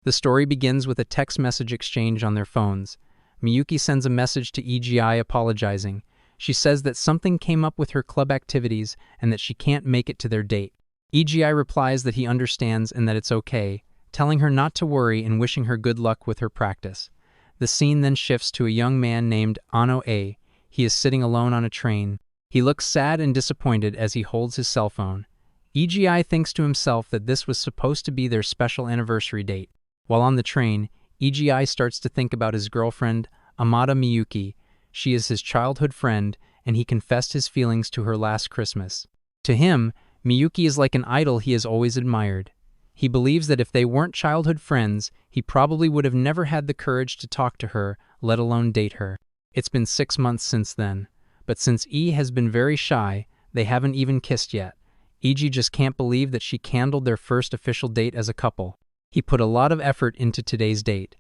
The story begins with a text message exchange on their phones. Miyuki sends a message to EGI apologizing. She says that something came up with her club activities and that she can't make it to their date. EGI replies that he understands and that it's okay, telling her not to worry and wishing her good luck with her practice. The scene then shifts to a young man named Ano A. He is sitting alone on a train. He looks sad and disappointed as he holds his cell phone. EGI thinks to himself that this was supposed to be their special anniversary date. While on the train, EGI starts to think about his girlfriend, Amada Miyuki. She is his childhood friend, and he confessed his feelings to her last Christmas. To him, Miyuki is like an idol he has always admired. He believes that if they weren't childhood friends, he probably would have never had the courage to talk to her, let alone date her. It's been 6 months since then, but since E has been very shy, they haven't even kissed yet. EG just can't believe that she candled their first official date as a couple. He put a lot of effort into today's date.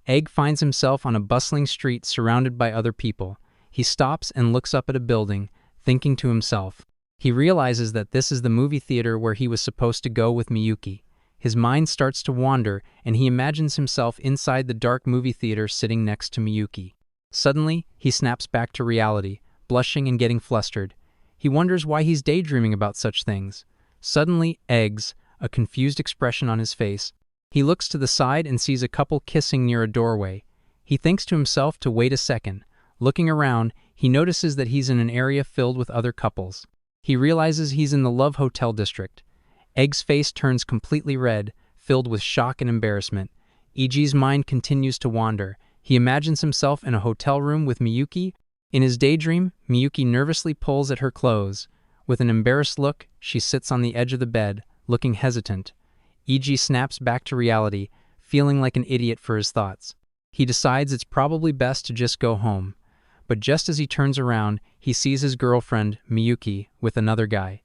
Egg finds himself on a bustling street surrounded by other people. He stops and looks up at a building, thinking to himself. He realizes that this is the movie theater where he was supposed to go with Miyuki. His mind starts to wander, and he imagines himself inside the dark movie theater sitting next to Miyuki. Suddenly, he snaps back to reality, blushing and getting flustered. He wonders why he's daydreaming about such things. Suddenly, Eggs, a confused expression on his face. He looks to the side and sees a couple kissing near a doorway. He thinks to himself to wait a second. Looking around, he notices that he's in an area filled with other couples. He realizes he's in the Love Hotel district. Egg's face turns completely red, filled with shock and embarrassment. EG's mind continues to wander. He imagines himself in a hotel room with Miyuki. In his daydream, Miyuki nervously pulls at her clothes. With an embarrassed look, she sits on the edge of the bed, looking hesitant. EG snaps back to reality, feeling like an idiot for his thoughts. He decides it's probably best to just go home. But just as he turns around, he sees his girlfriend, Miyuki, with another guy.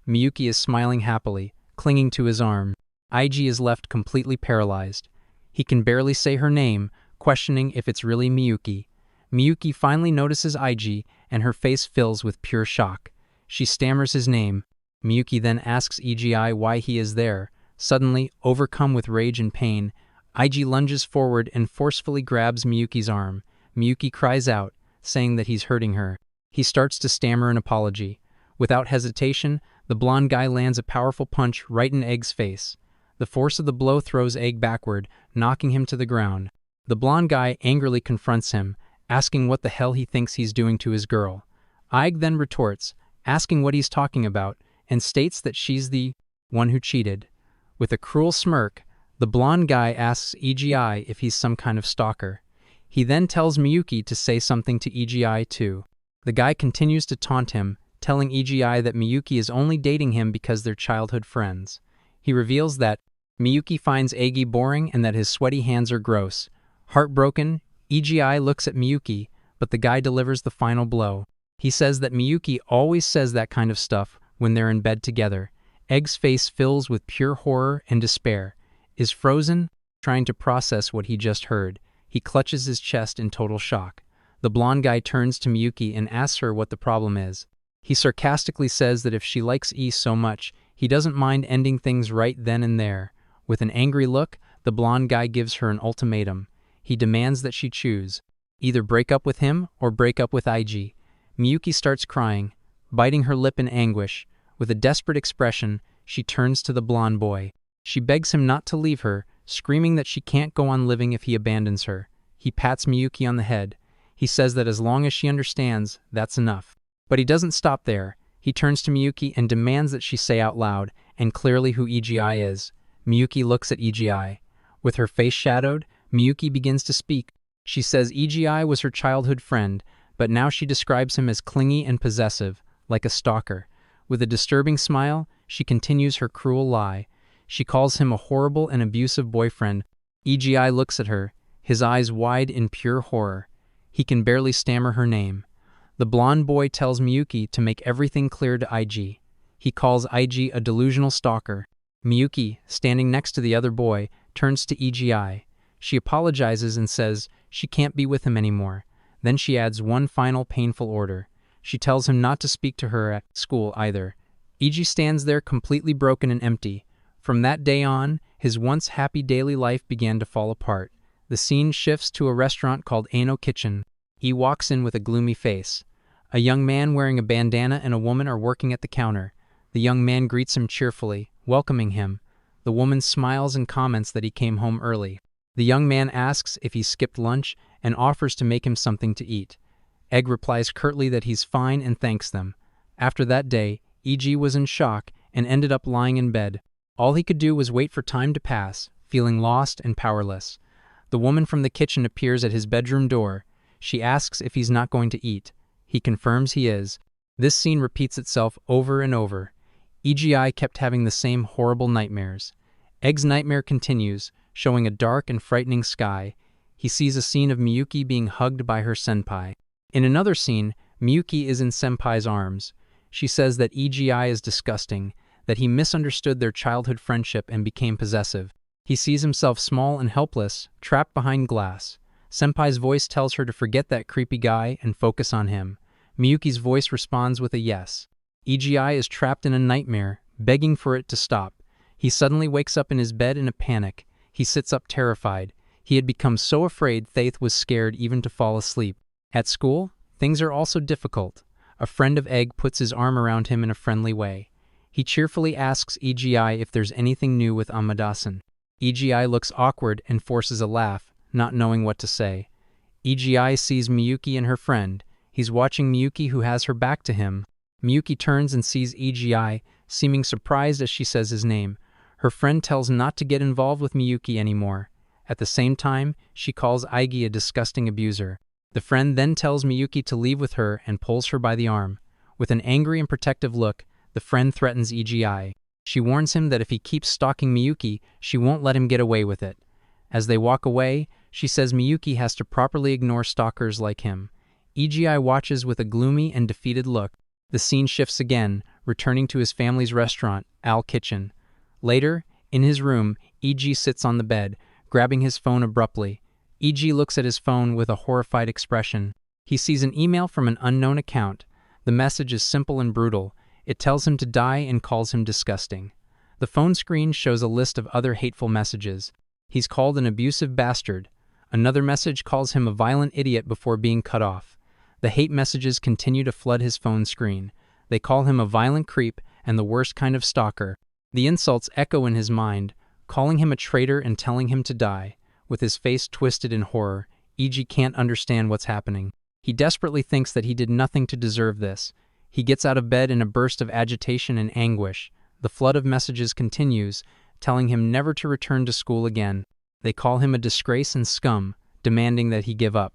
Miyuki is smiling happily, clinging to his arm. IG is left completely paralyzed. He can barely say her name, questioning if it's really Miyuki. Miyuki finally notices IG, and her face fills with pure shock. She stammers his name. Miyuki then asks EGI why he is there. Suddenly, overcome with rage and pain, IG lunges forward and forcefully grabs Miyuki's arm. Miyuki cries out, saying that he's hurting her. He starts to stammer an apology. Without hesitation, the blonde guy lands a powerful punch right in Egg's face. The force of the blow throws Egg backward, knocking him to the ground. The blonde guy angrily confronts him, asking what the hell he thinks he's doing to his girl. Egg then retorts, asking what he's talking about, and states that she's the one who cheated. With a cruel smirk, the blonde guy asks EGI if he's some kind of stalker. He then tells Miyuki to say something to EGI too. The guy continues to taunt him, telling EGI that Miyuki is only dating him because they're childhood friends. He reveals that Miyuki finds Eggy boring and that his sweaty hands are gross. Heartbroken, EGI looks at Miyuki, but the guy delivers the final blow. He says that Miyuki always says that kind of stuff when they're in bed together. Egg's face fills with pure horror and despair. Is frozen, trying to process what he just heard. He clutches his chest in total shock. The blonde guy turns to Miyuki and asks her what the problem is. He sarcastically says that if she likes E so much, he doesn't mind ending things right then and there. With an angry look, the blonde guy gives her an ultimatum. He demands that she choose. Either break up with him or break up with IG. Miyuki starts crying, biting her lip in anguish. With a desperate expression, she turns to the blonde boy. She begs him not to leave her, screaming that she can't go on living if he abandons her. He pats Miyuki on the head. He says that as long as she understands, that's enough. But he doesn't stop there. He turns to Miyuki and demands that she say out loud, and clearly, who EGI is. Miyuki looks at EGI. With her face shadowed, Miyuki begins to speak. She says EGI was her childhood friend, but now she describes him as clingy and possessive, like a stalker. With a disturbing smile, she continues her cruel lie. She calls him a horrible and abusive boyfriend. EGI looks at her, his eyes wide in pure horror. He can barely stammer her name. The blonde boy tells Miyuki to make everything clear to IG. He calls IG a delusional stalker. Miyuki, standing next to the other boy, turns to EGI. She apologizes and says she can't be with him anymore. Then she adds one final painful order. She tells him not to speak to her at school either. EG stands there completely broken and empty. From that day on, His once happy daily life began to fall apart. The scene shifts to a restaurant called Ano Kitchen. He walks in with a gloomy face. A young man wearing a bandana and a woman are working at the counter. The young man greets him cheerfully, welcoming him. The woman smiles and comments that he came home early. The young man asks if he skipped lunch and offers to make him something to eat. Egg replies curtly that he's fine and thanks them. After that day, E.G. was in shock and ended up lying in bed. All he could do was wait for time to pass, feeling lost and powerless. The woman from the kitchen appears at his bedroom door. She asks if he's not going to eat. He confirms he is. This scene repeats itself over and over. EGI kept having the same horrible nightmares. Egg's nightmare continues, showing a dark and frightening sky. He sees a scene of Miyuki being hugged by her senpai. In another scene, Miyuki is in senpai's arms. She says that EGI is disgusting, that he misunderstood their childhood friendship and became possessive. He sees himself small and helpless, trapped behind glass. Senpai's voice tells her to forget that creepy guy and focus on him. Miyuki's voice responds with a yes. EGI is trapped in a nightmare, begging for it to stop. He suddenly wakes up in his bed in a panic. He sits up terrified. He had become so afraid Faith was scared even to fall asleep. At school, things are also difficult. A friend of Egg puts his arm around him in a friendly way. He cheerfully asks EGI if there's anything new with Amada-san. EGI looks awkward and forces a laugh, not knowing what to say. EGI sees Miyuki and her friend. He's watching Miyuki, who has her back to him. Miyuki turns and sees EGI, seeming surprised as she says his name. Her friend tells not to get involved with Miyuki anymore. At the same time, she calls Aigi a disgusting abuser. The friend then tells Miyuki to leave with her and pulls her by the arm. With an angry and protective look, the friend threatens EGI. She warns him that if he keeps stalking Miyuki, she won't let him get away with it. As they walk away, she says Miyuki has to properly ignore stalkers like him. EGI watches with a gloomy and defeated look. The scene shifts again, returning to his family's restaurant, Al Kitchen. Later, in his room, EG sits on the bed, grabbing his phone abruptly. EG looks at his phone with a horrified expression. He sees an email from an unknown account. The message is simple and brutal. It tells him to die and calls him disgusting. The phone screen shows a list of other hateful messages. He's called an abusive bastard. Another message calls him a violent idiot before being cut off. The hate messages continue to flood his phone screen. They call him a violent creep and the worst kind of stalker. The insults echo in his mind, calling him a traitor and telling him to die. With his face twisted in horror, EG can't understand what's happening. He desperately thinks that he did nothing to deserve this. He gets out of bed in a burst of agitation and anguish. The flood of messages continues, telling him never to return to school again. They call him a disgrace and scum, demanding that he give up.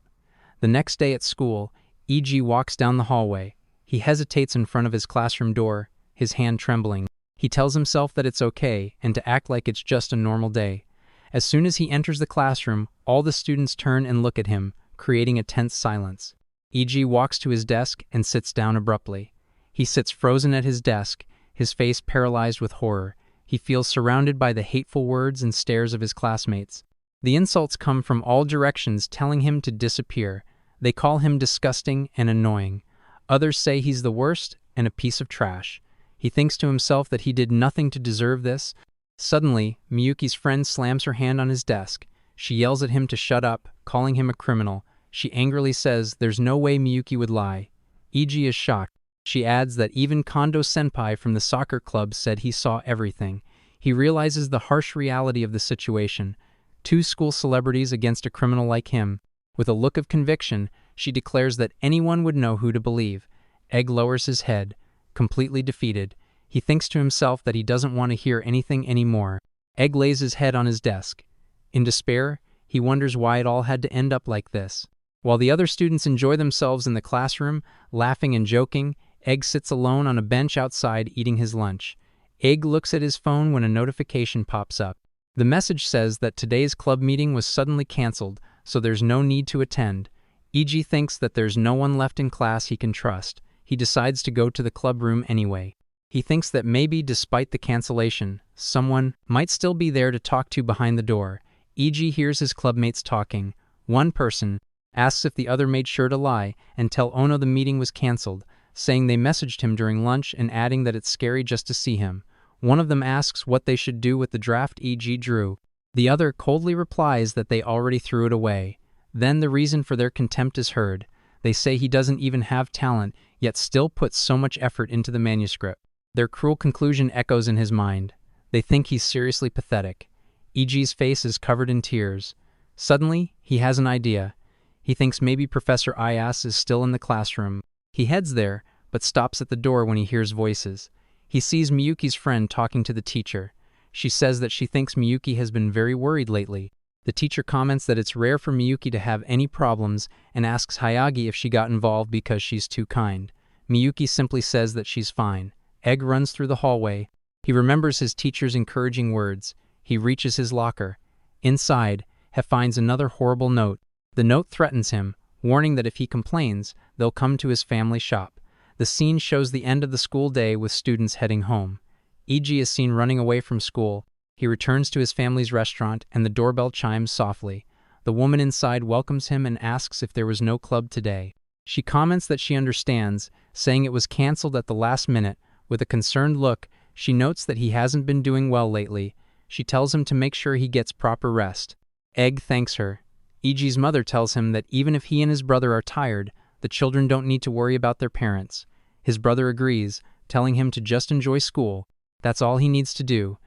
The next day at school, EG walks down the hallway. He hesitates in front of his classroom door, his hand trembling. He tells himself that it's okay and to act like it's just a normal day. As soon as he enters the classroom, all the students turn and look at him, creating a tense silence. EG walks to his desk and sits down abruptly. He sits frozen at his desk, his face paralyzed with horror. He feels surrounded by the hateful words and stares of his classmates. The insults come from all directions, telling him to disappear. They call him disgusting and annoying. Others say he's the worst and a piece of trash. He thinks to himself that he did nothing to deserve this. Suddenly, Miyuki's friend slams her hand on his desk. She yells at him to shut up, calling him a criminal. She angrily says there's no way Miyuki would lie. EG is shocked. She adds that even Kondo Senpai from the soccer club said he saw everything. He realizes the harsh reality of the situation. 2 school celebrities against a criminal like him. With a look of conviction, she declares that anyone would know who to believe. Egg lowers his head, completely defeated. He thinks to himself that he doesn't want to hear anything anymore. Egg lays his head on his desk. In despair, he wonders why it all had to end up like this. While the other students enjoy themselves in the classroom, laughing and joking, Egg sits alone on a bench outside eating his lunch. Egg looks at his phone when a notification pops up. The message says that today's club meeting was suddenly cancelled, so there's no need to attend. EG thinks that there's no one left in class he can trust. He decides to go to the club room anyway. He thinks that maybe, despite the cancellation, someone might still be there to talk to behind the door. EG hears his clubmates talking. One person asks if the other made sure to lie and tell Ono the meeting was cancelled, saying they messaged him during lunch and adding that it's scary just to see him. One of them asks what they should do with the draft EG drew. The other coldly replies that they already threw it away. Then the reason for their contempt is heard. They say he doesn't even have talent, yet still puts so much effort into the manuscript. Their cruel conclusion echoes in his mind. They think he's seriously pathetic. EG's face is covered in tears. Suddenly, he has an idea. He thinks maybe Professor Ayas is still in the classroom. He heads there, but stops at the door when he hears voices. He sees Miyuki's friend talking to the teacher. She says that she thinks Miyuki has been very worried lately. The teacher comments that it's rare for Miyuki to have any problems and asks Hayagi if she got involved because she's too kind. Miyuki simply says that she's fine. Egg runs through the hallway. He remembers his teacher's encouraging words. He reaches his locker. Inside, he finds another horrible note. The note threatens him, warning that if he complains, they'll come to his family shop. The scene shows the end of the school day with students heading home. EG is seen running away from school. He returns to his family's restaurant and the doorbell chimes softly. The woman inside welcomes him and asks if there was no club today. She comments that she understands, saying it was canceled at the last minute. With a concerned look, she notes that he hasn't been doing well lately. She tells him to make sure he gets proper rest. Egg thanks her. EG's mother tells him that even if he and his brother are tired, the children don't need to worry about their parents. His brother agrees, telling him to just enjoy school. That's all he needs to do.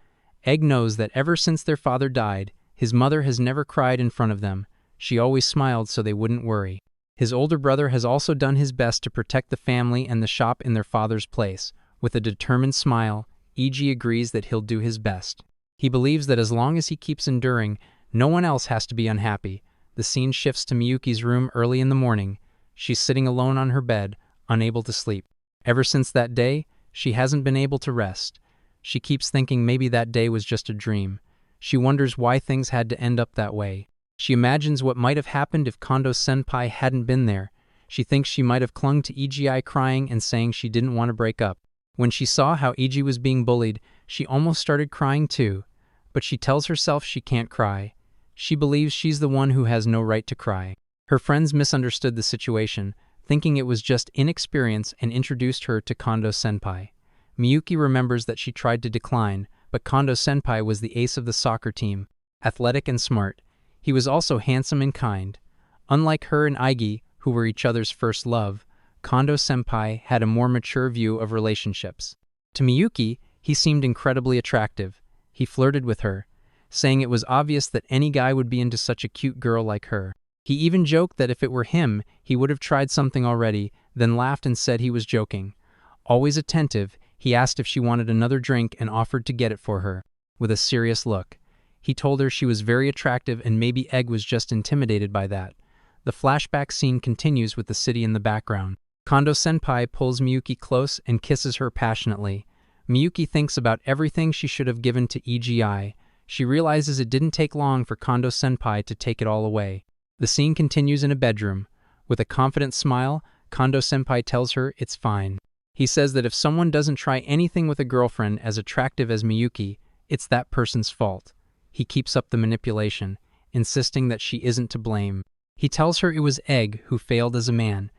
Egg knows that ever since their father died, his mother has never cried in front of them. She always smiled so they wouldn't worry. His older brother has also done his best to protect the family and the shop in their father's place. With a determined smile, EG agrees that he'll do his best. He believes that as long as he keeps enduring, no one else has to be unhappy. The scene shifts to Miyuki's room early in the morning. She's sitting alone on her bed, unable to sleep. Ever since that day, she hasn't been able to rest. She keeps thinking maybe that day was just a dream. She wonders why things had to end up that way. She imagines what might have happened if Kondo-senpai hadn't been there. She thinks she might have clung to EGI crying and saying she didn't want to break up. When she saw how EG was being bullied, she almost started crying too. But she tells herself she can't cry. She believes she's the one who has no right to cry. Her friends misunderstood the situation, thinking it was just inexperience, and introduced her to Kondo-senpai. Miyuki remembers that she tried to decline, but Kondo-senpai was the ace of the soccer team, athletic and smart. He was also handsome and kind. Unlike her and Aigi, who were each other's first love, Kondo-senpai had a more mature view of relationships. To Miyuki, he seemed incredibly attractive. He flirted with her, saying it was obvious that any guy would be into such a cute girl like her. He even joked that if it were him, he would have tried something already, then laughed and said he was joking. Always attentive, he asked if she wanted another drink and offered to get it for her. With a serious look, he told her she was very attractive and maybe Egg was just intimidated by that. The flashback scene continues with the city in the background. Kondo-senpai pulls Miyuki close and kisses her passionately. Miyuki thinks about everything she should have given to EGI. She realizes it didn't take long for Kondo-senpai to take it all away. The scene continues in a bedroom. With a confident smile, Kondo-senpai tells her it's fine. He says that if someone doesn't try anything with a girlfriend as attractive as Miyuki, it's that person's fault. He keeps up the manipulation, insisting that she isn't to blame. He tells her it was Egg who failed as a man.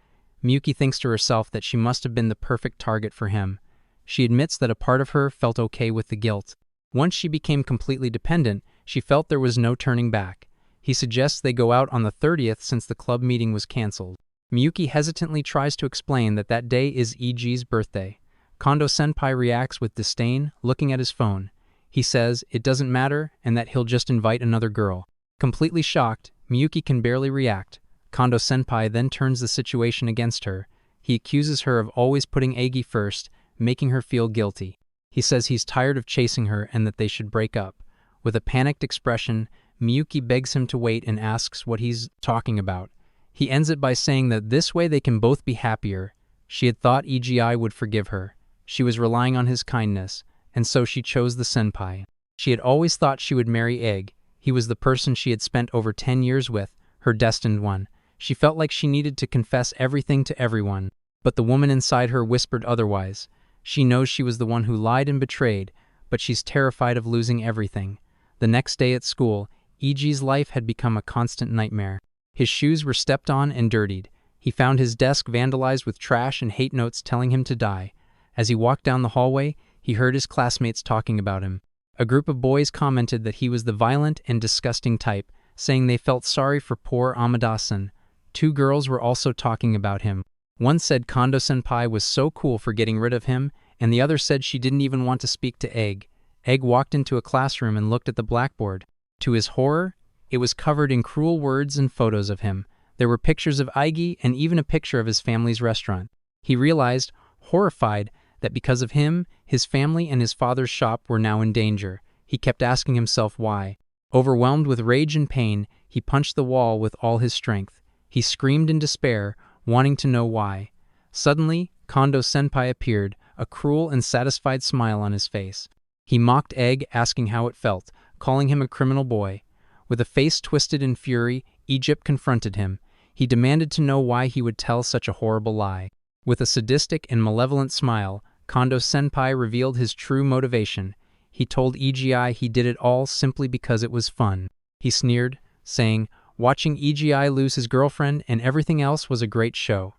Miyuki thinks to herself that she must have been the perfect target for him. She admits that a part of her felt okay with the guilt. Once she became completely dependent, she felt there was no turning back. He suggests they go out on the 30th since the club meeting was cancelled. Miyuki hesitantly tries to explain that that day is EG's birthday. Kondo-senpai reacts with disdain, looking at his phone. He says it doesn't matter and that he'll just invite another girl. Completely shocked, Miyuki can barely react. Kondo-senpai then turns the situation against her. He accuses her of always putting Aigi first, making her feel guilty. He says he's tired of chasing her and that they should break up. With a panicked expression, Miyuki begs him to wait and asks what he's talking about. He ends it by saying that this way they can both be happier. She had thought EGI would forgive her. She was relying on his kindness, and so she chose the senpai. She had always thought she would marry Egg. He was the person she had spent over 10 years with, her destined one. She felt like she needed to confess everything to everyone. But the woman inside her whispered otherwise. She knows she was the one who lied and betrayed, but she's terrified of losing everything. The next day at school, EG's life had become a constant nightmare. His shoes were stepped on and dirtied. He found his desk vandalized with trash and hate notes telling him to die. As he walked down the hallway, he heard his classmates talking about him. A group of boys commented that he was the violent and disgusting type, saying they felt sorry for poor Amada-san. Two girls were also talking about him. One said Kondo-senpai was so cool for getting rid of him, and the other said she didn't even want to speak to Egg. Egg walked into a classroom and looked at the blackboard. To his horror, it was covered in cruel words and photos of him. There were pictures of Aigi and even a picture of his family's restaurant. He realized, horrified, that because of him, his family and his father's shop were now in danger. He kept asking himself why. Overwhelmed with rage and pain, he punched the wall with all his strength. He screamed in despair, wanting to know why. Suddenly, Kondo-senpai appeared, a cruel and satisfied smile on his face. He mocked Egg, asking how it felt, calling him a criminal boy. With a face twisted in fury, Egypt confronted him. He demanded to know why he would tell such a horrible lie. With a sadistic and malevolent smile, Kondo-senpai revealed his true motivation. He told EGI he did it all simply because it was fun. He sneered, saying, watching EGI lose his girlfriend and everything else was a great show.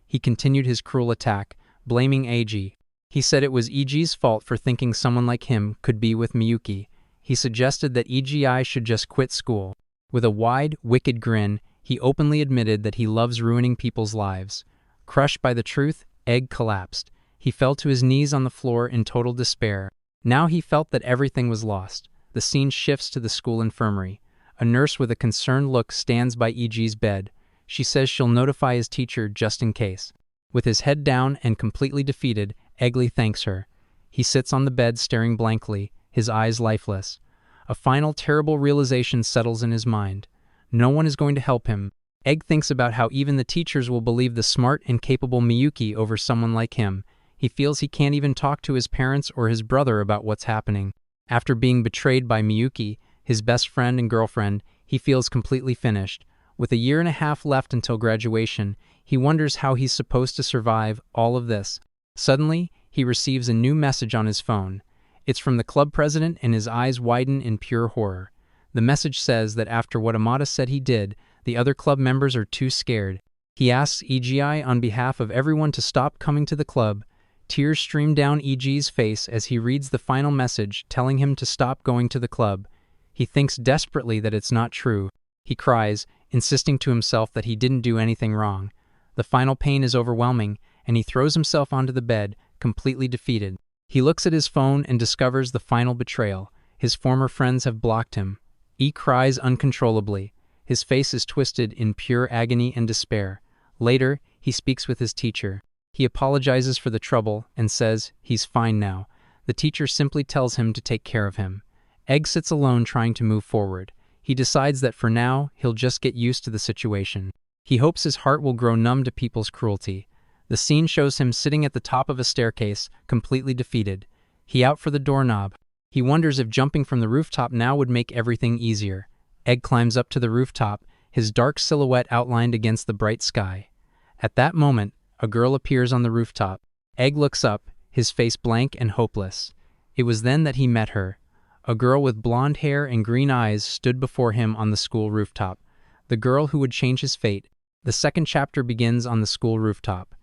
He continued his cruel attack, blaming Eiji. He said it was Eiji's fault for thinking someone like him could be with Miyuki. He suggested that EGI should just quit school. With a wide, wicked grin, he openly admitted that he loves ruining people's lives. Crushed by the truth, Egg collapsed. He fell to his knees on the floor in total despair. Now he felt that everything was lost. The scene shifts to the school infirmary. A nurse with a concerned look stands by Eiji's bed. She says she'll notify his teacher just in case. With his head down and completely defeated, Egli thanks her. He sits on the bed staring blankly, his eyes lifeless. A final terrible realization settles in his mind. No one is going to help him. Egg thinks about how even the teachers will believe the smart and capable Miyuki over someone like him. He feels he can't even talk to his parents or his brother about what's happening. After being betrayed by Miyuki, his best friend and girlfriend, he feels completely finished. With a year and a half left until graduation, he wonders how he's supposed to survive all of this. Suddenly, he receives a new message on his phone. It's from the club president and his eyes widen in pure horror. The message says that after what Amada said he did, the other club members are too scared. He asks EGI on behalf of everyone to stop coming to the club. Tears stream down EG's face as he reads the final message telling him to stop going to the club. He thinks desperately that it's not true. He cries, insisting to himself that he didn't do anything wrong. The final pain is overwhelming, and he throws himself onto the bed, completely defeated. He looks at his phone and discovers the final betrayal. His former friends have blocked him. E cries uncontrollably. His face is twisted in pure agony and despair. Later, he speaks with his teacher. He apologizes for the trouble and says he's fine now. The teacher simply tells him to take care of him. Egg sits alone trying to move forward. He decides that for now, he'll just get used to the situation. He hopes his heart will grow numb to people's cruelty. The scene shows him sitting at the top of a staircase, completely defeated. He out for the doorknob. He wonders if jumping from the rooftop now would make everything easier. Egg climbs up to the rooftop, his dark silhouette outlined against the bright sky. At that moment, a girl appears on the rooftop. Egg looks up, his face blank and hopeless. It was then that he met her. A girl with blonde hair and green eyes stood before him on the school rooftop. The girl who would change his fate. The second chapter begins on the school rooftop.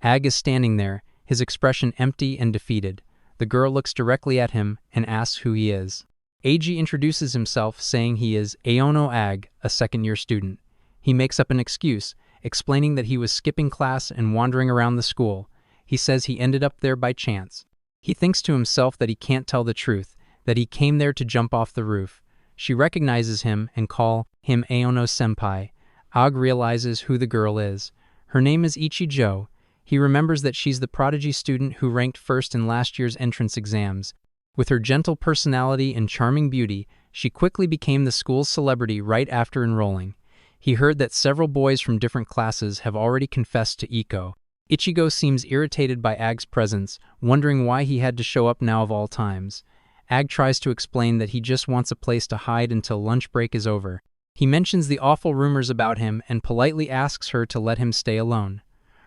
Egg is standing there, his expression empty and defeated. The girl looks directly at him and asks who he is. Eiji introduces himself, saying he is Aono Ag, a second-year student. He makes up an excuse, explaining that he was skipping class and wandering around the school. He says he ended up there by chance. He thinks to himself that he can't tell the truth, that he came there to jump off the roof. She recognizes him and calls him Aono-senpai. Ag realizes who the girl is. Her name is Ichijo. He remembers that she's the prodigy student who ranked first in last year's entrance exams. With her gentle personality and charming beauty, she quickly became the school's celebrity right after enrolling. He heard that several boys from different classes have already confessed to Iko. Ichigo seems irritated by Ag's presence, wondering why he had to show up now of all times. Ag tries to explain that he just wants a place to hide until lunch break is over. He mentions the awful rumors about him and politely asks her to let him stay alone.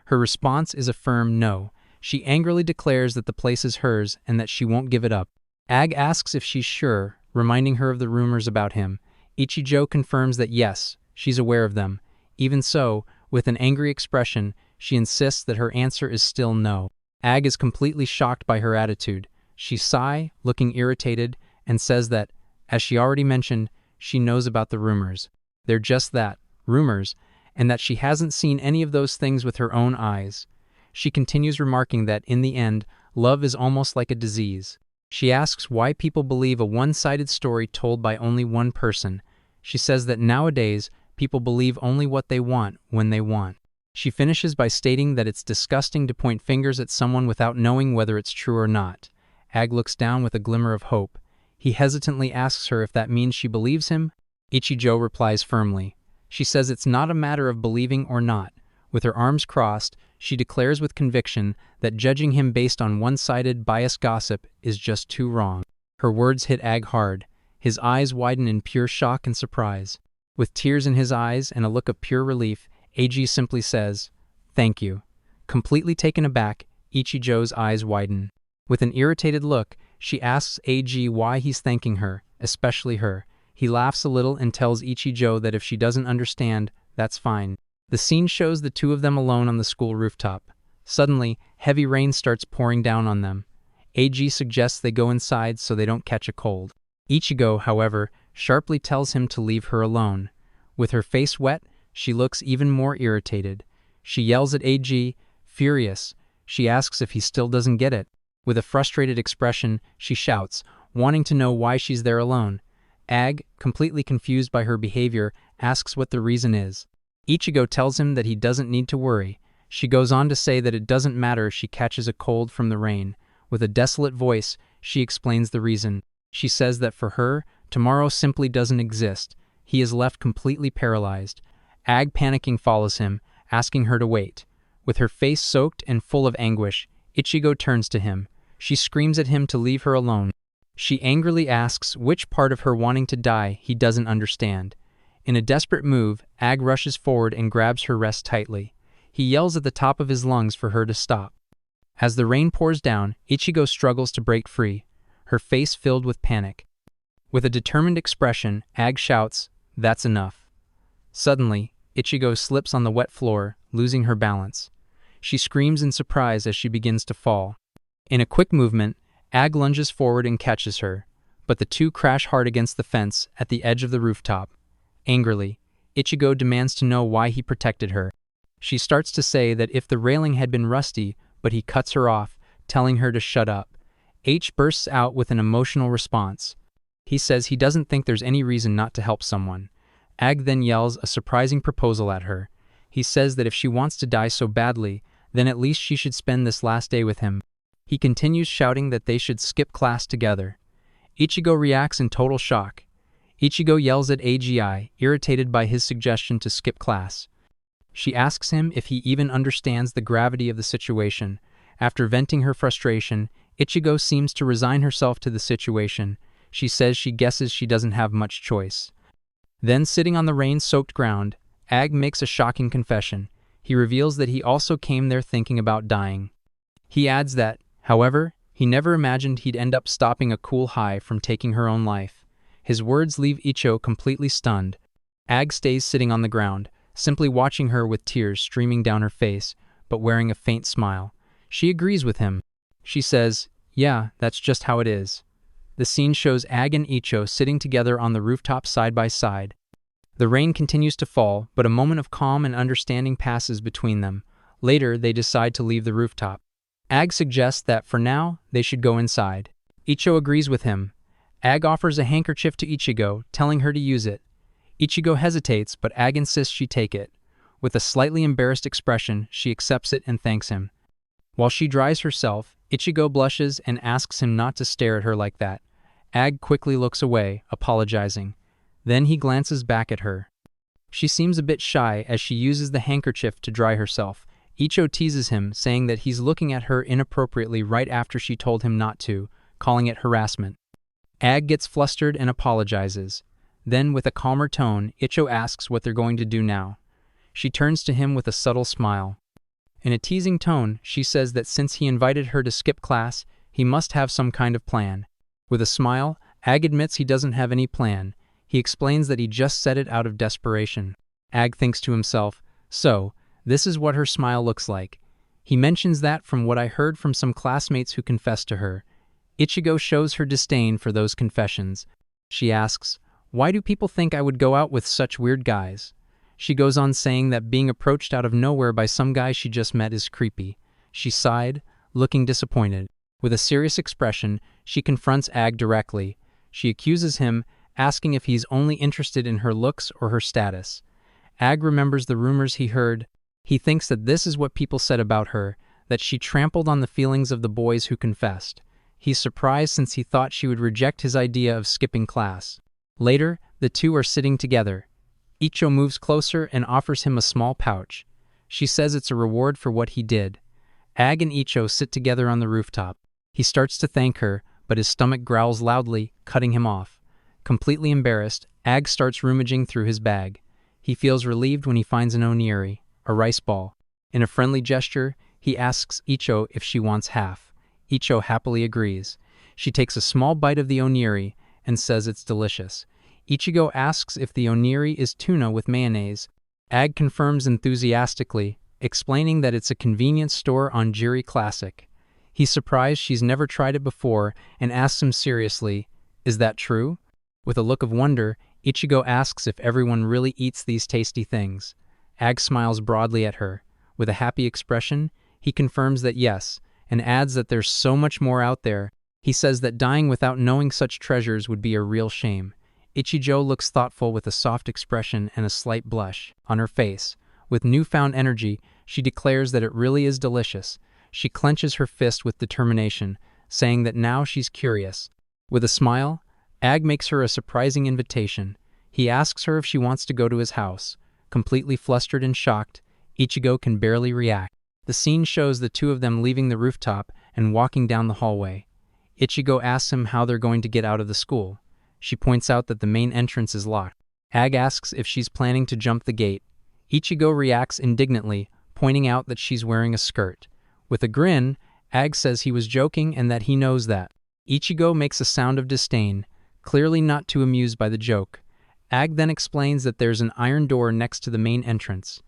Her response is a firm no. She angrily declares that the place is hers and that she won't give it up. Ag asks if she's sure, reminding her of the rumors about him. Ichijo confirms that yes, she's aware of them. Even so, with an angry expression, she insists that her answer is still no. Ag is completely shocked by her attitude. She sighs, looking irritated, and says that, as she already mentioned, she knows about the rumors. They're just that, rumors, and that she hasn't seen any of those things with her own eyes. She continues remarking that, in the end, love is almost like a disease. She asks why people believe a one-sided story told by only one person. She says that nowadays, people believe only what they want when they want. She finishes by stating that it's disgusting to point fingers at someone without knowing whether it's true or not. Ag looks down with a glimmer of hope. He hesitantly asks her if that means she believes him. Ichigo replies firmly. She says it's not a matter of believing or not. With her arms crossed, she declares with conviction that judging him based on one-sided, biased gossip is just too wrong. Her words hit Ag hard. His eyes widen in pure shock and surprise. With tears in his eyes and a look of pure relief, AG simply says, "Thank you." Completely taken aback, Ichigo's eyes widen. With an irritated look, she asks AG why he's thanking her, especially her. He laughs a little and tells Ichigo that if she doesn't understand, that's fine. The scene shows the two of them alone on the school rooftop. Suddenly, heavy rain starts pouring down on them. AG suggests they go inside so they don't catch a cold. Ichigo, however, sharply tells him to leave her alone. With her face wet, she looks even more irritated. She yells at AG, furious. She asks if he still doesn't get it. With a frustrated expression, she shouts, wanting to know why she's there alone. Ag, completely confused by her behavior, asks what the reason is. Ichigo tells him that he doesn't need to worry. She goes on to say that it doesn't matter if she catches a cold from the rain. With a desolate voice, she explains the reason. She says that for her, tomorrow simply doesn't exist. He is left completely paralyzed. Ag, panicking, follows him, asking her to wait. With her face soaked and full of anguish, Ichigo turns to him. She screams at him to leave her alone. She angrily asks which part of her wanting to die he doesn't understand. In a desperate move, Ag rushes forward and grabs her wrist tightly. He yells at the top of his lungs for her to stop. As the rain pours down, Ichigo struggles to break free, her face filled with panic. With a determined expression, Ag shouts, "That's enough." Suddenly, Ichigo slips on the wet floor, losing her balance. She screams in surprise as she begins to fall. In a quick movement, Ag lunges forward and catches her, but the two crash hard against the fence at the edge of the rooftop. Angrily, Ichigo demands to know why he protected her. She starts to say that if the railing had been rusty, but he cuts her off, telling her to shut up. H bursts out with an emotional response. He says he doesn't think there's any reason not to help someone. Ag then yells a surprising proposal at her. He says that if she wants to die so badly, then at least she should spend this last day with him. He continues shouting that they should skip class together. Ichigo reacts in total shock. Ichigo yells at AGI, irritated by his suggestion to skip class. She asks him if he even understands the gravity of the situation. After venting her frustration, Ichigo seems to resign herself to the situation. She says she guesses she doesn't have much choice. Then, sitting on the rain-soaked ground, Ag makes a shocking confession. He reveals that he also came there thinking about dying. He adds that, however, he never imagined he'd end up stopping a cool high from taking her own life. His words leave Ichigo completely stunned. Ag stays sitting on the ground, simply watching her with tears streaming down her face, but wearing a faint smile. She agrees with him. She says, "Yeah, that's just how it is." The scene shows Ag and Ichigo sitting together on the rooftop side by side. The rain continues to fall, but a moment of calm and understanding passes between them. Later, they decide to leave the rooftop. Ag suggests that, for now, they should go inside. Ichigo agrees with him. Ag offers a handkerchief to Ichigo, telling her to use it. Ichigo hesitates, but Ag insists she take it. With a slightly embarrassed expression, she accepts it and thanks him. While she dries herself, Ichigo blushes and asks him not to stare at her like that. Ag quickly looks away, apologizing. Then he glances back at her. She seems a bit shy as she uses the handkerchief to dry herself. Ichigo teases him, saying that he's looking at her inappropriately right after she told him not to, calling it harassment. Ag gets flustered and apologizes. Then, with a calmer tone, Ichigo asks what they're going to do now. She turns to him with a subtle smile. In a teasing tone, she says that since he invited her to skip class, he must have some kind of plan. With a smile, Ag admits he doesn't have any plan. He explains that he just said it out of desperation. Ag thinks to himself, "So, this is what her smile looks like." He mentions that from what I heard from some classmates who confessed to her. Ichigo shows her disdain for those confessions. She asks, "Why do people think I would go out with such weird guys?" She goes on saying that being approached out of nowhere by some guy she just met is creepy. She sighed, looking disappointed. With a serious expression, she confronts Ag directly. She accuses him, asking if he's only interested in her looks or her status. Ag remembers the rumors he heard. He thinks that this is what people said about her, that she trampled on the feelings of the boys who confessed. He's surprised since he thought she would reject his idea of skipping class. Later, the two are sitting together. Icho moves closer and offers him a small pouch. She says it's a reward for what he did. Ag and Icho sit together on the rooftop. He starts to thank her, but his stomach growls loudly, cutting him off. Completely embarrassed, Ag starts rummaging through his bag. He feels relieved when he finds an onigiri, a rice ball. In a friendly gesture, he asks Icho if she wants half. Icho happily agrees. She takes a small bite of the onigiri and says it's delicious. Ichigo asks if the onigiri is tuna with mayonnaise. Ag confirms enthusiastically, explaining that it's a convenience store on Jiri Classic. He's surprised she's never tried it before and asks him seriously, "Is that true?" With a look of wonder, Ichigo asks if everyone really eats these tasty things. Ag smiles broadly at her. With a happy expression, he confirms that yes, and adds that there's so much more out there. He says that dying without knowing such treasures would be a real shame. Ichigo looks thoughtful with a soft expression and a slight blush on her face. With newfound energy, she declares that it really is delicious. She clenches her fist with determination, saying that now she's curious. With a smile, Ag makes her a surprising invitation. He asks her if she wants to go to his house. Completely flustered and shocked, Ichigo can barely react. The scene shows the two of them leaving the rooftop and walking down the hallway. Ichigo asks him how they're going to get out of the school. She points out that the main entrance is locked. Ag asks if she's planning to jump the gate. Ichigo reacts indignantly, pointing out that she's wearing a skirt. With a grin, Ag says he was joking and that he knows that. Ichigo makes a sound of disdain, clearly not too amused by the joke. Ag then explains that there's an iron door next to the main entrance.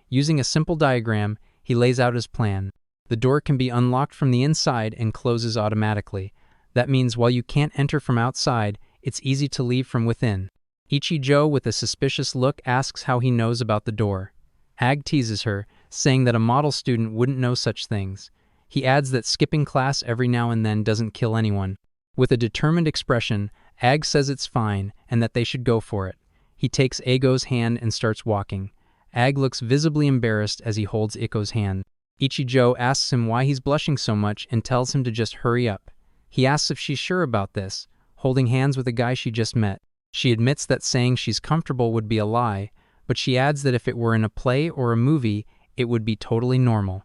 Using a simple diagram, he lays out his plan. The door can be unlocked from the inside and closes automatically. That means while you can't enter from outside, it's easy to leave from within. Ichigo, with a suspicious look, asks how he knows about the door. Ag teases her, saying that a model student wouldn't know such things. He adds that skipping class every now and then doesn't kill anyone. With a determined expression, Ag says it's fine and that they should go for it. He takes Ego's hand and starts walking. Ag looks visibly embarrassed as he holds Iko's hand. Ichigo asks him why he's blushing so much and tells him to just hurry up. He asks if she's sure about this, holding hands with a guy she just met. She admits that saying she's comfortable would be a lie, but she adds that if it were in a play or a movie, it would be totally normal.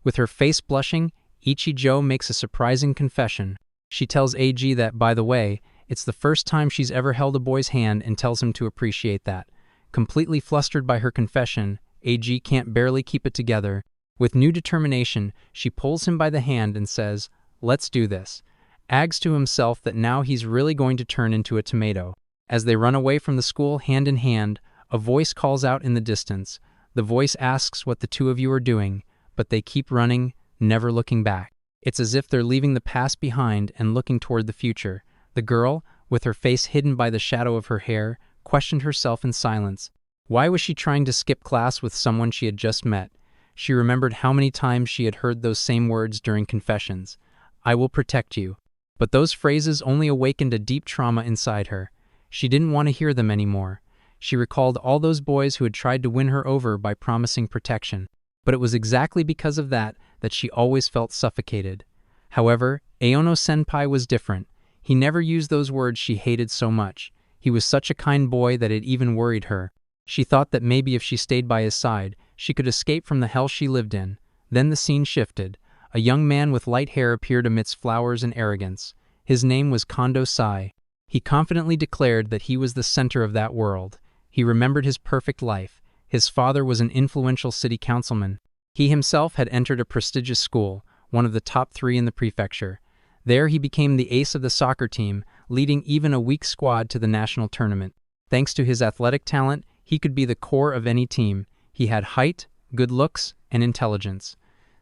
With her face blushing, Ichigo makes a surprising confession. She tells AG that, by the way, it's the first time she's ever held a boy's hand and tells him to appreciate that. Completely flustered by her confession, AG can't barely keep it together. With new determination, she pulls him by the hand and says, "Let's do this." Ags to himself that now he's really going to turn into a tomato. As they run away from the school hand in hand, a voice calls out in the distance. The voice asks what the two of you are doing, but they keep running, never looking back. It's as if they're leaving the past behind and looking toward the future. The girl, with her face hidden by the shadow of her hair, questioned herself in silence. Why was she trying to skip class with someone she had just met? She remembered how many times she had heard those same words during confessions. "I will protect you." But those phrases only awakened a deep trauma inside her. She didn't want to hear them anymore. She recalled all those boys who had tried to win her over by promising protection. But it was exactly because of that she always felt suffocated. However, Aono-senpai was different. He never used those words she hated so much. He was such a kind boy that it even worried her. She thought that maybe if she stayed by his side, she could escape from the hell she lived in. Then the scene shifted. A young man with light hair appeared amidst flowers and arrogance. His name was Kondo Sai. He confidently declared that he was the center of that world. He remembered his perfect life. His father was an influential city councilman. He himself had entered a prestigious school, one of the top 3 in the prefecture. There he became the ace of the soccer team, leading even a weak squad to the national tournament. Thanks to his athletic talent, he could be the core of any team. He had height, good looks, and intelligence.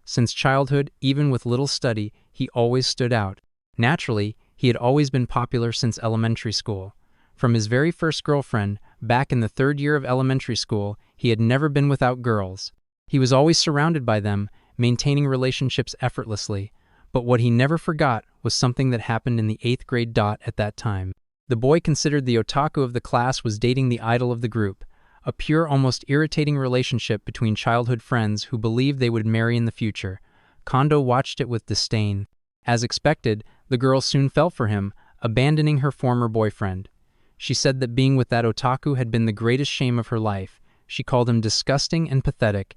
Since childhood, even with little study, he always stood out. Naturally, he had always been popular since elementary school. From his very first girlfriend, back in the 3rd year of elementary school, he had never been without girls. He was always surrounded by them, maintaining relationships effortlessly. But what he never forgot was something that happened in the 8th grade. At that time, the boy considered the otaku of the class was dating the idol of the group, a pure, almost irritating relationship between childhood friends who believed they would marry in the future. Kondo watched it with disdain. As expected, the girl soon fell for him, abandoning her former boyfriend. She said that being with that otaku had been the greatest shame of her life. She called him disgusting and pathetic.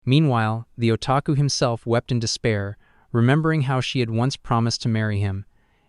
Meanwhile, the otaku himself wept in despair, remembering how she had once promised to marry him.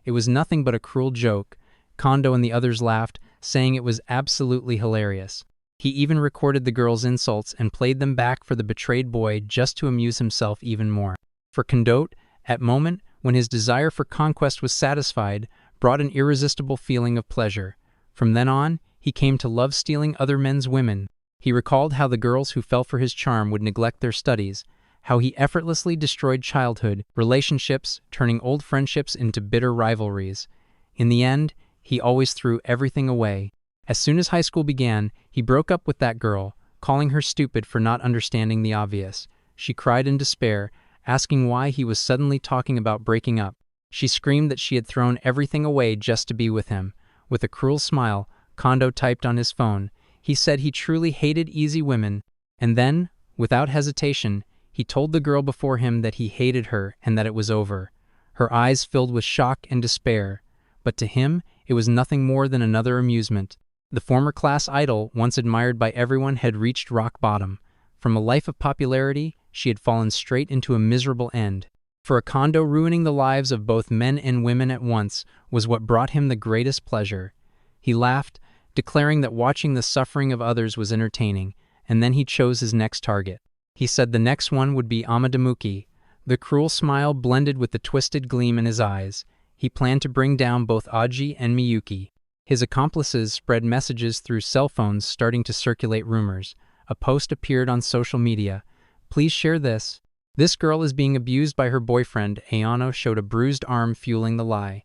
It was nothing but a cruel joke. Kondo and the others laughed, saying it was absolutely hilarious. He even recorded the girl's insults and played them back for the betrayed boy just to amuse himself even more. For Kondo, at moment when his desire for conquest was satisfied, brought an irresistible feeling of pleasure. From then on, he came to love stealing other men's women. He recalled how the girls who fell for his charm would neglect their studies, how he effortlessly destroyed childhood relationships, turning old friendships into bitter rivalries. In the end, he always threw everything away. As soon as high school began, he broke up with that girl, calling her stupid for not understanding the obvious. She cried in despair, asking why he was suddenly talking about breaking up. She screamed that she had thrown everything away just to be with him. With a cruel smile, Kondo typed on his phone. He said he truly hated easy women, and then, without hesitation, he told the girl before him that he hated her and that it was over. Her eyes filled with shock and despair, but to him, it was nothing more than another amusement. The former class idol, once admired by everyone, had reached rock bottom. From a life of popularity, she had fallen straight into a miserable end. For a Kondo, ruining the lives of both men and women at once was what brought him the greatest pleasure. He laughed, declaring that watching the suffering of others was entertaining, and then he chose his next target. He said the next one would be Amadamuki. The cruel smile blended with the twisted gleam in his eyes. He planned to bring down both Aji and Miyuki. His accomplices spread messages through cell phones, starting to circulate rumors. A post appeared on social media. "Please share this. This girl is being abused by her boyfriend." Ayano showed a bruised arm, fueling the lie.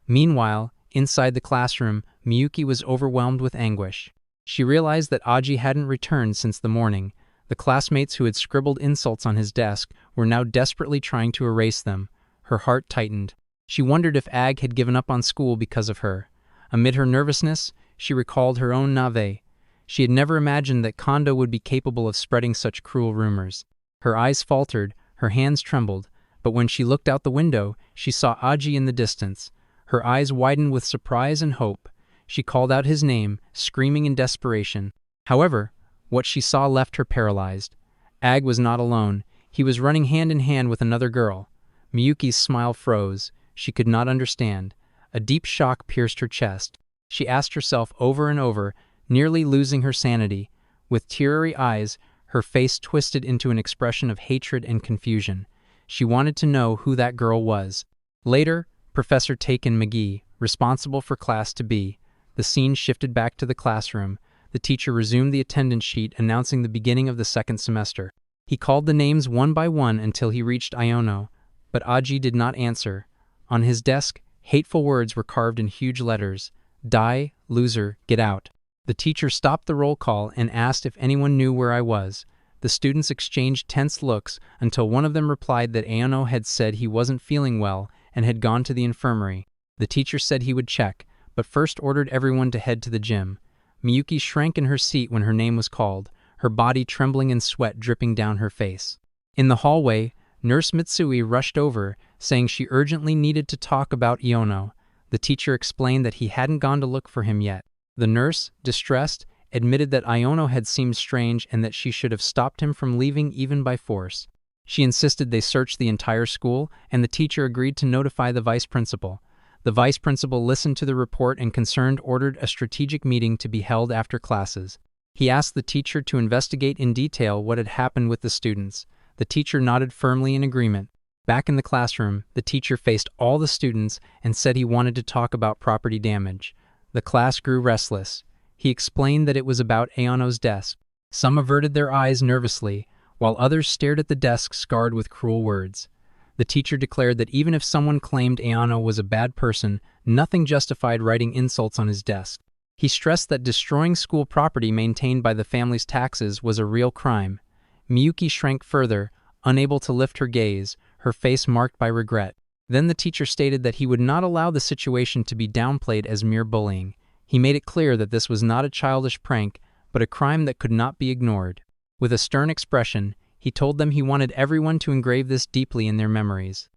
Meanwhile, inside the classroom, Miyuki was overwhelmed with anguish. She realized that Aji hadn't returned since the morning. The classmates who had scribbled insults on his desk were now desperately trying to erase them. Her heart tightened. She wondered if Ag had given up on school because of her. Amid her nervousness, she recalled her own Nave. She had never imagined that Kondo would be capable of spreading such cruel rumors. Her eyes faltered, her hands trembled, but when she looked out the window, she saw Aji in the distance. Her eyes widened with surprise and hope. She called out his name, screaming in desperation. However, what she saw left her paralyzed. Ag was not alone. He was running hand in hand with another girl. Miyuki's smile froze. She could not understand. A deep shock pierced her chest. She asked herself over and over, nearly losing her sanity. With teary eyes, her face twisted into an expression of hatred and confusion. She wanted to know who that girl was. Later, Professor Taken McGee, responsible for Class 2B. The scene shifted back to the classroom. The teacher resumed the attendance sheet, announcing the beginning of the second semester. He called the names one by one until he reached Iono, but Aji did not answer. On his desk, hateful words were carved in huge letters. "Die, loser, get out." The teacher stopped the roll call and asked if anyone knew where I was. The students exchanged tense looks until one of them replied that Aono had said he wasn't feeling well and had gone to the infirmary. The teacher said he would check, but first ordered everyone to head to the gym. Miyuki shrank in her seat when her name was called, her body trembling and sweat dripping down her face. In the hallway, Nurse Mitsui rushed over, saying she urgently needed to talk about Iono. The teacher explained that he hadn't gone to look for him yet. The nurse, distressed, admitted that Iono had seemed strange and that she should have stopped him from leaving even by force. She insisted they search the entire school, and the teacher agreed to notify the vice principal. The vice principal listened to the report and concerned ordered a strategic meeting to be held after classes. He asked the teacher to investigate in detail what had happened with the students. The teacher nodded firmly in agreement. Back in the classroom, the teacher faced all the students and said he wanted to talk about property damage. The class grew restless. He explained that it was about Aono's desk. Some averted their eyes nervously, while others stared at the desk scarred with cruel words. The teacher declared that even if someone claimed Ayano was a bad person, nothing justified writing insults on his desk. He stressed that destroying school property maintained by the family's taxes was a real crime. Miyuki shrank further, unable to lift her gaze, her face marked by regret. Then the teacher stated that he would not allow the situation to be downplayed as mere bullying. He made it clear that this was not a childish prank, but a crime that could not be ignored. With a stern expression, he told them he wanted everyone to engrave this deeply in their memories.